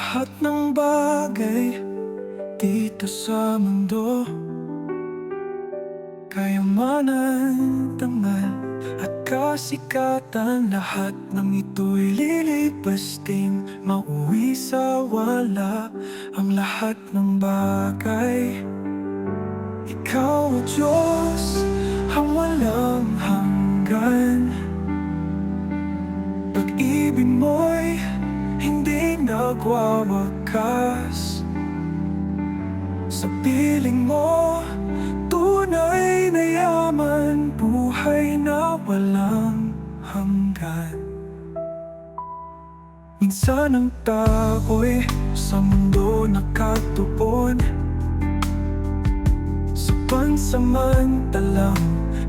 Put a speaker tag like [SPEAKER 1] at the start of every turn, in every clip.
[SPEAKER 1] lahat ng bagay dito sa mundo, kayamanan, dangal at kasikatan, lahat ng ito'y lilipas din, mauwi sa wala ang lahat ng bagay. Ikaw o Diyos, ang walang hanggan, pag-ibig mo'y hindi nagwawakas. Sa piling mo, tunay na yaman, buhay na walang hanggan. Minsan ang tao'y sa mundo nakatuon, sa pansamantalang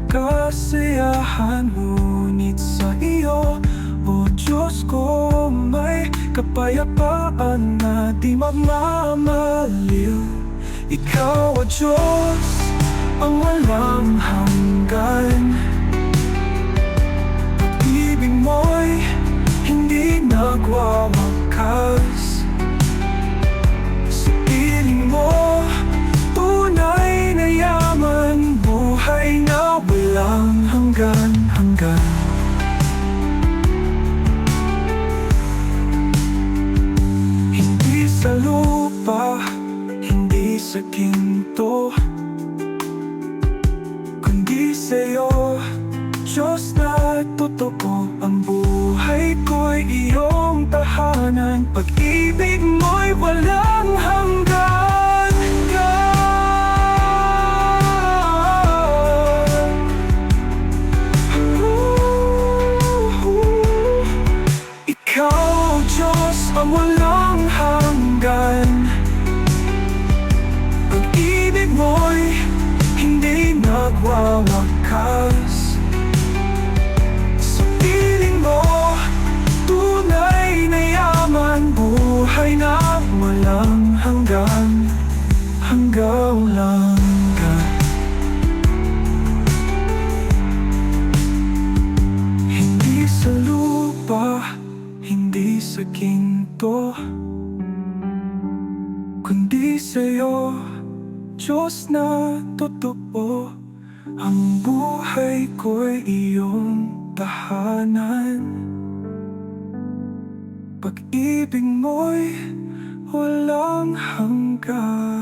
[SPEAKER 1] kasiyahan. Ngunit sa iyo, o Diyos ko, may kapayapaan na di mamamaliw. Ikaw o Diyos, ang walang hanggan, pag-ibig mo'y hindi nagwawakas. Sa piling mo, tunay na yaman, buhay na walang hanggan-hanggan. Hindi sa lupa, hindi sa ginto, kundi sa'yo, Diyos na totoo. Ang buhay ko'y iyong tahanan, pag-ibig mo'y walang hanggan. Ikaw, Diyos, ang walang hanggan, pag-ibig mo'y hindi nagwawakas. Sa piling mo, tunay na yaman, buhay na walang hanggan, hanggang langgan. Hindi sa lupa, hindi sa ginto, kundi sa'yo, Diyos na totoo. Ang buhay ko'y iyong tahanan, pag-ibig mo'y walang hanggan.